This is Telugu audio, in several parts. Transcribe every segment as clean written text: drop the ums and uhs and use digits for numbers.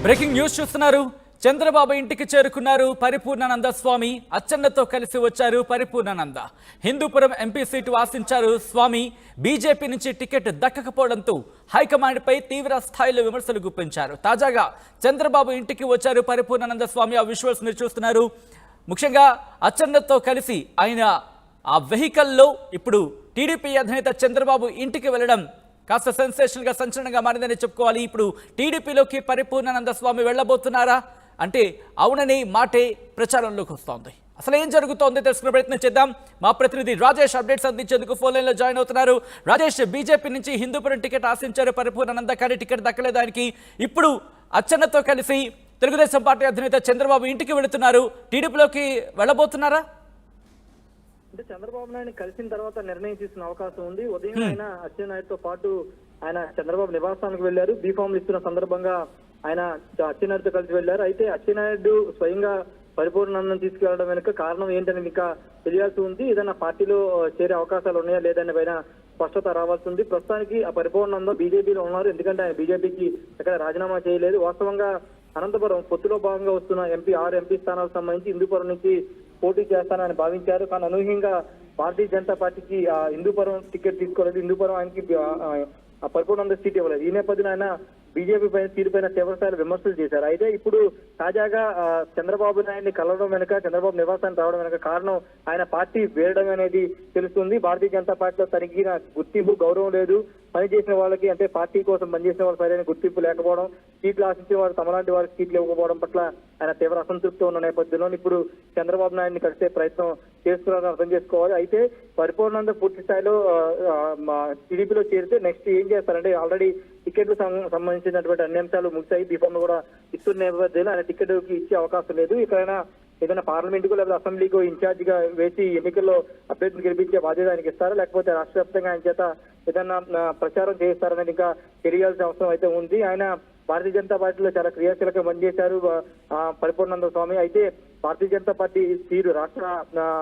బ్రేకింగ్ న్యూస్ చూస్తున్నారు. చంద్రబాబు ఇంటికి చేరుకున్నారు పరిపూర్ణానంద స్వామి. అచ్చెన్నతో కలిసి వచ్చారు పరిపూర్ణానంద. హిందూపురం ఎంపీ సీటు ఆశించారు స్వామి. బీజేపీ నుంచి టికెట్ దక్కకపోవడంతో హైకమాండ్పై తీవ్ర స్థాయిలో విమర్శలు గుప్పించారు. తాజాగా చంద్రబాబు ఇంటికి వచ్చారు పరిపూర్ణానంద స్వామి. ఆ విజువల్స్ మీరు చూస్తున్నారు. ముఖ్యంగా అచ్చెన్నతో కలిసి ఆయన ఆ వెహికల్లో ఇప్పుడు టీడీపీ అధినేత చంద్రబాబు ఇంటికి వెళ్ళడం కాస్త సెన్సేషనల్ గా సంచలనంగా మారిందని చెప్పుకోవాలి. ఇప్పుడు టీడీపీలోకి పరిపూర్ణానంద స్వామి వెళ్ళబోతున్నారా అంటే అవునని మాటే ప్రచారంలోకి వస్తోంది. అసలు ఏం జరుగుతోంది తెలుసుకునే ప్రయత్నం చేద్దాం. మా ప్రతినిధి రాజేష్ అప్డేట్స్ అందించేందుకు ఫోన్ లైన్ లో జాయిన్ అవుతున్నారు. రాజేష్, బీజేపీ నుంచి హిందూపురం టికెట్ ఆశించారు పరిపూర్ణానంద, కానీ టికెట్ దక్కలేదు ఆయనకి. ఇప్పుడు అచ్చెన్నతో కలిసి తెలుగుదేశం పార్టీ అధినేత చంద్రబాబు ఇంటికి వెళుతున్నారు. టీడీపీలోకి వెళ్ళబోతున్నారా? అంటే చంద్రబాబు నాయుడు కలిసిన తర్వాత నిర్ణయం తీసుకునే అవకాశం ఉంది. ఉదయం ఆయన అచ్చెన్నాయుడుతో పాటు ఆయన చంద్రబాబు నివాసానికి వెళ్లారు. బీఫామ్లు ఇస్తున్న సందర్భంగా ఆయన అచ్చెన్నాయుడుతో కలిసి వెళ్లారు. అయితే అచ్చెన్నాయుడు స్వయంగా పరిపూర్ణానందం తీసుకెళ్లడం వెనుక కారణం ఏంటని ఇంకా తెలియాల్సి ఉంది. ఏదైనా పార్టీలో చేరే అవకాశాలు ఉన్నాయా లేదని పైన స్పష్టత రావాల్సి ఉంది. ప్రస్తుతానికి ఆ పరిపూర్ణానందం బీజేపీలో ఉన్నారు. ఎందుకంటే ఆయన బీజేపీకి ఎక్కడ రాజీనామా చేయలేదు. వాస్తవంగా అనంతపురం పొత్తులో భాగంగా వస్తున్న ఆరు ఎంపీ స్థానాలకు సంబంధించి హిందూపురం నుంచి పోటీ చేస్తానని భావించారు. కానీ అనూహ్యంగా భారతీయ జనతా పార్టీకి హిందూపురం టికెట్ తీసుకోలేదు. హిందూపురం ఆయనకి పరిపూర్ణానంద సీట్ ఇవ్వలేదు. ఈ నేపథ్యంలో ఆయన బీజేపీ పైన తీరుపైన తీవ్రస్థాయిలో విమర్శలు చేశారు. అయితే ఇప్పుడు తాజాగా చంద్రబాబు నాయుడిని కలవడం వెనుక, చంద్రబాబు నివాసానికి రావడం వెనుక కారణం ఆయన పార్టీ వేయడం అనేది తెలుస్తుంది. భారతీయ జనతా పార్టీలో తనకి గుర్తింపు, గౌరవం లేదు. పనిచేసిన వాళ్ళకి అంటే పార్టీ కోసం పనిచేసిన వాళ్ళు సరైన గుర్తింపు లేకపోవడం, సీట్లు ఆశించే వారు తమలాంటి వారికి సీట్లు ఇవ్వకపోవడం పట్ల ఆయన తీవ్ర అసంతృప్తి ఉన్న నేపథ్యంలో ఇప్పుడు చంద్రబాబు నాయుడిని కలిసే ప్రయత్నం చేస్తున్నారని అర్థం చేసుకోవాలి. అయితే పరిపూర్ణానంద పూర్తి స్థాయిలో టీడీపీలో చేరితే నెక్స్ట్ ఏం చేస్తారంటే ఆల్రెడీ టికెట్లు సంబంధించినటువంటి అన్ని అంశాలు ముగిసాయి. బీఫామ్ కూడా ఇస్తున్న నేపథ్యంలో ఆయన టికెట్ కి ఇచ్చే అవకాశం లేదు. ఇక్కడైనా ఏదైనా పార్లమెంటుకు లేదా అసెంబ్లీకు ఇన్ఛార్జ్ గా వేసి ఎన్నికల్లో అభ్యర్థిని గెలిపించే బాధ్యత ఆయనకి ఇస్తారా, లేకపోతే రాష్ట్ర వ్యాప్తంగా ఆయన చేత ఏదన్నా ప్రచారం చేస్తారనేది ఇంకా తెలియాల్సిన అవసరం అయితే ఉంది. ఆయన భారతీయ జనతా పార్టీలో చాలా క్రియాశీలకంగా పనిచేశారు పరిపూర్ణానంద స్వామి. అయితే భారతీయ జనతా పార్టీ తీరు, రాష్ట్ర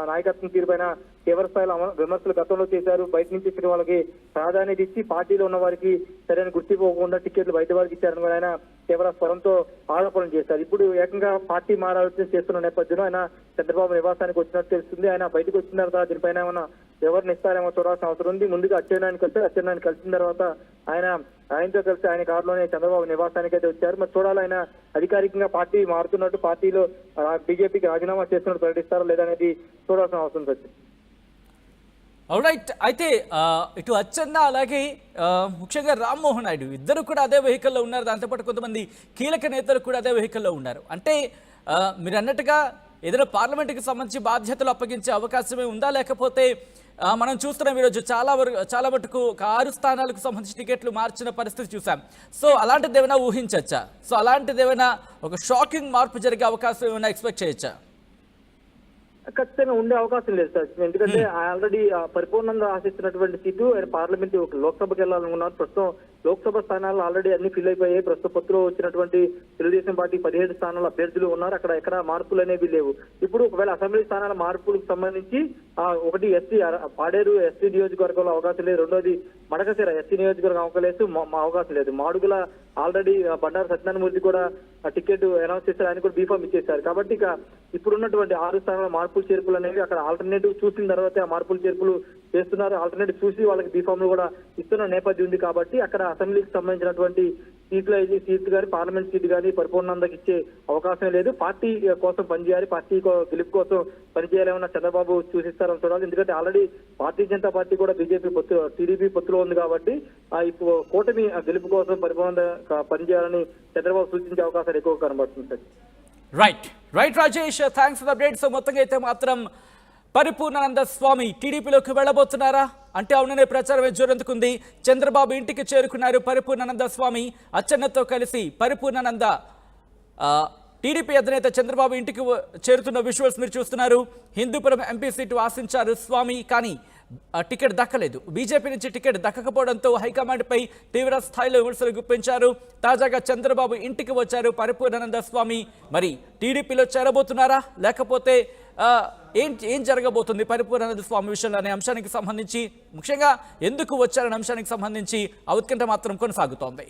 నాయకత్వం తీరు పైన తీవ్ర స్థాయిలో విమర్శలు గతంలో చేశారు. బయట నుంచి ఇచ్చిన వాళ్ళకి ప్రాధాన్యత ఇచ్చి పార్టీలో ఉన్న వారికి సరైన గుర్తింపు ఇవ్వకుండా టికెట్లు బయట వారికి ఇచ్చారని కూడా ఆయన తీవ్ర స్వరంతో ఆరోపణలు చేశారు. ఇప్పుడు ఏకంగా పార్టీ మారాలోచన చేస్తున్న నేపథ్యంలో ఆయన చంద్రబాబు నివాసానికి వచ్చినట్టు తెలుస్తుంది. ఆయన బయటకు వచ్చిన తర్వాత దీనిపైన ఏమైనా ఎవరిని ఇస్తారేమో చూడాల్సిన అవసరం ఉంది. ముందుగా అచ్చెన్నాయుడిని కలిసిన తర్వాత ఆయనతో కలిసి ఆయన కారులోనే చంద్రబాబు నివాసానికి అయితే వచ్చారు. మరి చూడాలి ఆయన అధికారికంగా పార్టీ మారుతున్నట్టు, పార్టీలో బీజేపీకి రాజీనామా చేస్తున్నట్టు ప్రకటిస్తారో లేదనేది చూడాల్సిన అవసరం వచ్చింది. రైట్. అయితే ఇటు అచ్చెన్న అలాగే ముఖ్యంగా రామ్మోహన్ నాయుడు ఇద్దరు కూడా అదే వెహికల్లో ఉన్నారు. దాంతోపాటు కొంతమంది కీలక నేతలు కూడా అదే వెహికల్లో ఉన్నారు. అంటే మీరు అన్నట్టుగా ఏదైనా పార్లమెంటుకి సంబంధించి బాధ్యతలు అప్పగించే అవకాశమే ఉందా, లేకపోతే మనం చూస్తున్నాం ఈరోజు చాలా మటుకు 6 స్థానాలకు సంబంధించి టికెట్లు మార్చిన పరిస్థితి చూసాం. సో అలాంటిది ఏమైనా ఊహించచ్చా? సో అలాంటిది ఏమైనా ఒక షాకింగ్ మార్పు జరిగే అవకాశం ఏమైనా ఎక్స్పెక్ట్ చేయొచ్చా? ఖచ్చితంగా ఉండే అవకాశం లేదు సార్. ఎందుకంటే ఆల్రెడీ పరిపూర్ణంగా ఆశిస్తున్నటువంటి సీటు ఆయన పార్లమెంట్ లోక్సభకి వెళ్ళాలనుకున్నారు. ప్రస్తుతం లోక్సభ స్థానాలు ఆల్రెడీ అన్ని ఫిల్ అయిపోయాయి. ప్రస్తుతం పొత్తులో వచ్చినటువంటి తెలుగుదేశం పార్టీ 17 స్థానాల అభ్యర్థులు ఉన్నారు. అక్కడ ఎక్కడ మార్పులు అనేవి లేవు. ఇప్పుడు ఒకవేళ అసెంబ్లీ స్థానాల మార్పులకు సంబంధించి ఒకటి పాడేరు ఎస్సీ నియోజకవర్గంలో అవకాశం లేదు. రెండోది మడకశిర ఎస్సీ నియోజకవర్గం అవకాశం లేదు. మాడుగుల ఆల్రెడీ బండారు సత్యనారాయణమూర్తి కూడా టికెట్ అనౌన్స్ చేశారు. ఆయన కూడా బీఫామ్ ఇచ్చేశారు. కాబట్టి ఇక ఇప్పుడున్నటువంటి 6 స్థానాల మార్పులు చేర్పులు అనేవి అక్కడ ఆల్టర్నేటివ్ చూసిన తర్వాత ఆ మార్పులు చేర్పులు చేస్తున్నారు. ఆల్టర్నేటివ్ చూసి వాళ్ళకి బీఫామ్లు కూడా ఇస్తున్న నేపథ్యం ఉంది. కాబట్టి అక్కడ అసెంబ్లీకి సంబంధించినటువంటి సీట్లు కానీ పార్లమెంట్ సీట్ కానీ పరిపూర్ణానందకి ఇచ్చే అవకాశం లేదు. పార్టీ కోసం పనిచేయాలి, పార్టీ గెలుపు కోసం పనిచేయాలేమన్నా చంద్రబాబు చూసిస్తారని చూడాలి. ఎందుకంటే ఆల్రెడీ భారతీయ జనతా పార్టీ కూడా టీడీపీ పొత్తులో ఉంది. కాబట్టి ఇప్పుడు కూటమి గెలుపు కోసం పరిపూర్ణంగా పనిచేయాలని చంద్రబాబు సూచించే అవకాశాలు ఎక్కువ కనబడుతుంది sir. Right Rajesh, thanks for update. So మొత్తంగా అయితే మాత్రం పరిపూర్ణానంద స్వామి టీడీపీలోకి వెళ్ళబోతున్నారా అంటే అవుననే ప్రచారం జోరందుకుంది. చంద్రబాబు ఇంటికి చేరుకున్నారు పరిపూర్ణానంద స్వామి. అచ్చెన్నతో కలిసి పరిపూర్ణానంద టీడీపీ అధినేత చంద్రబాబు ఇంటికి చేరుతున్న విజువల్స్ మీరు చూస్తున్నారు. హిందూపురం ఎంపీ సీటు ఆశించారు స్వామి, కానీ టికెట్ దక్కలేదు. బీజేపీ నుంచి టికెట్ దక్కకపోవడంతో హైకమాండ్పై తీవ్ర స్థాయిలో విమర్శలు గుప్పించారు. తాజాగా చంద్రబాబు ఇంటికి వచ్చారు పరిపూర్ణానంద స్వామి. మరి టీడీపీలో చేరబోతున్నారా, లేకపోతే ఏం జరగబోతుంది పరిపూర్ణానంద స్వామి విషయంలో అనే అంశానికి సంబంధించి, ముఖ్యంగా ఎందుకు వచ్చారనే అంశానికి సంబంధించి ఉత్కంఠ మాత్రం కొనసాగుతోంది.